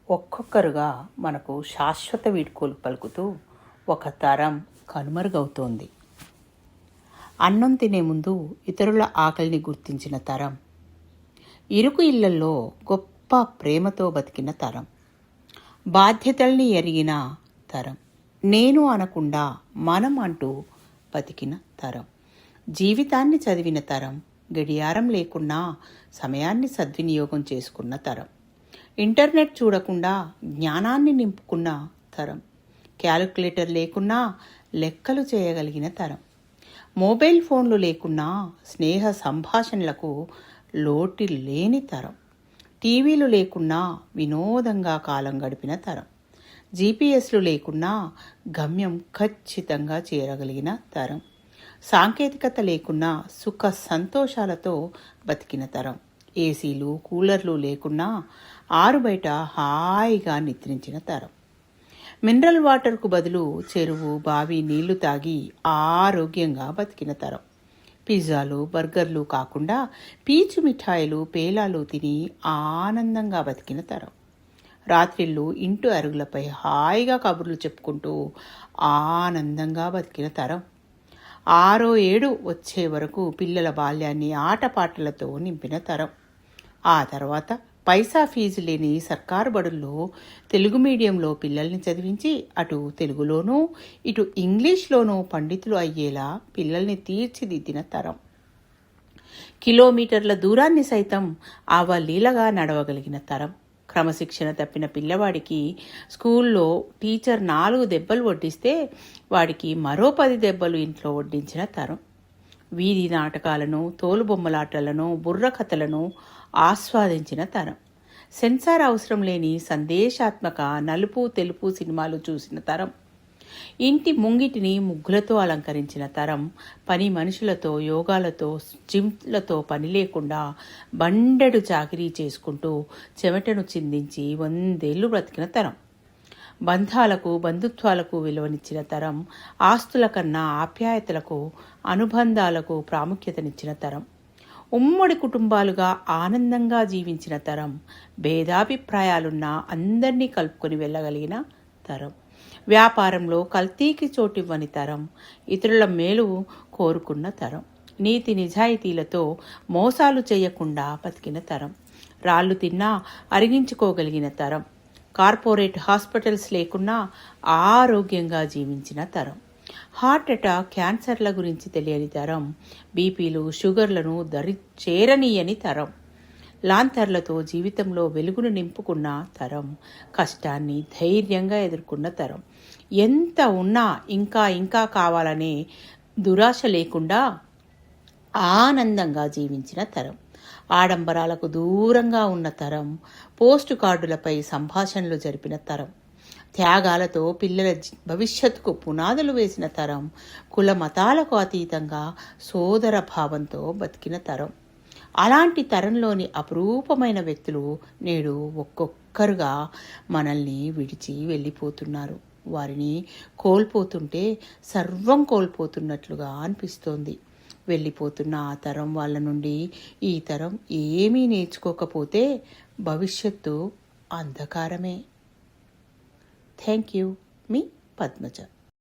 ఒక్కొక్కరుగా మనకు శాశ్వత వీడ్కోలు పలుకుతూ ఒక తరం కనుమరుగవుతోంది. అన్నం తినే ముందు ఇతరుల ఆకలిని గుర్తించిన తరం, ఇరుకు ఇళ్లలో గొప్ప ప్రేమతో బతికిన తరం, బాధ్యతల్ని ఎరిగిన తరం, నేను అనకుండా మనం అంటూ బతికిన తరం, జీవితాన్ని చదివిన తరం, గడియారం లేకున్నా సమయాన్ని సద్వినియోగం చేసుకున్న తరం, ఇంటర్నెట్ చూడకుండా జ్ఞానాన్ని నింపుకున్న తరం, క్యాలిక్యులేటర్ లేకున్నా లెక్కలు చేయగలిగిన తరం, మొబైల్ ఫోన్లు లేకున్నా స్నేహ సంభాషణలకు లోటు లేని తరం, టీవీలు లేకున్నా వినోదంగా కాలం గడిపిన తరం, జీపీఎస్లు లేకున్నా గమ్యం ఖచ్చితంగా చేరగలిగిన తరం, సాంకేతికత లేకున్నా సుఖ సంతోషాలతో బతికిన తరం, ఏసీలు కూలర్లు లేకున్నా ఆరుబయట హాయిగా నిద్రించిన తరం, మినరల్ వాటర్కు బదులు చెరువు బావి నీళ్లు తాగి ఆరోగ్యంగా బతికిన తరం, పిజ్జాలు బర్గర్లు కాకుండా పీచు మిఠాయిలు పేలాలు తిని ఆనందంగా బతికిన తరం, రాత్రిళ్ళు ఇంటి అరుగులపై హాయిగా కబుర్లు చెప్పుకుంటూ ఆనందంగా బతికిన తరం, 6 7 వచ్చే వరకు పిల్లల బాల్యాన్ని ఆటపాటలతో నింపిన తరం, ఆ తర్వాత పైసా ఫీజు లేని సర్కారు బడుల్లో తెలుగు మీడియంలో పిల్లల్ని చదివించి అటు తెలుగులోనూ ఇటు ఇంగ్లీష్లోనూ పండితులు అయ్యేలా పిల్లల్ని తీర్చిదిద్దిన తరం, కిలోమీటర్ల దూరాన్ని సైతం అవలీలగా నడవగలిగిన తరం, క్రమశిక్షణ తప్పిన పిల్లవాడికి స్కూల్లో టీచర్ 4 దెబ్బలు వడ్డిస్తే వాడికి మరో 10 దెబ్బలు ఇంట్లో వడ్డించిన తరం, వీధి నాటకాలను తోలుబొమ్మలాటలను బుర్రకథలను ఆస్వాదించిన తరం, సెన్సార్ అవసరం లేని సందేశాత్మక నలుపు తెలుపు సినిమాలు చూసిన తరం, ఇంటి ముంగిటిని ముగ్గులతో అలంకరించిన తరం, పని మనుషులతో యోగాలతో జిమ్లతో పని లేకుండా బండెడు చాకిరీ చేసుకుంటూ చెమటను చిందించి 100 ఏళ్లు బ్రతికిన తరం, బంధాలకు బంధుత్వాలకు విలువనిచ్చిన తరం, ఆస్తుల కన్నా ఆప్యాయతలకు అనుబంధాలకు ప్రాముఖ్యతనిచ్చిన తరం, ఉమ్మడి కుటుంబాలుగా ఆనందంగా జీవించిన తరం, భేదాభిప్రాయాలున్న అందరినీ కలుపుకొని వెళ్ళగలిగిన తరం, వ్యాపారంలో కల్తీకి చోటివ్వని తరం, ఇతరుల మేలు కోరుకున్న తరం, నీతి నిజాయితీలతో మోసాలు చేయకుండా బతికిన తరం, రాళ్ళు తిన్నా అరిగించుకోగలిగిన తరం, కార్పొరేట్ హాస్పిటల్స్ లేకున్నా ఆరోగ్యంగా జీవించిన తరం, హార్ట్ అటాక్ క్యాన్సర్ల గురించి తెలియని తరం, బీపీలు షుగర్లను చేరనీయని తరం, లాంతర్లతో జీవితంలో వెలుగును నింపుకున్న తరం, కష్టాన్ని ధైర్యంగా ఎదుర్కొన్న తరం, ఎంత ఉన్నా ఇంకా ఇంకా కావాలనే దురాశ లేకుండా ఆనందంగా జీవించిన తరం, ఆడంబరాలకు దూరంగా ఉన్న తరం, పోస్టు కార్డులపై సంభాషణలు జరిపిన తరం, త్యాగాలతో పిల్లల భవిష్యత్తుకు పునాదులు వేసిన తరం, కుల మతాలకు అతీతంగా సోదర భావంతో బతికిన తరం. అలాంటి తరంలోని అపురూపమైన వ్యక్తులు నేడు ఒక్కొక్కరుగా మనల్ని విడిచి వెళ్ళిపోతున్నారు. వారిని కోల్పోతుంటే సర్వం కోల్పోతున్నట్లుగా అనిపిస్తోంది. వెళ్ళిపోతున్న ఆ తరం వాళ్ళ నుండి ఈ తరం ఏమీ నేర్చుకోకపోతే భవిష్యత్తు అంధకారమే. Thank you. మీ పద్మజ.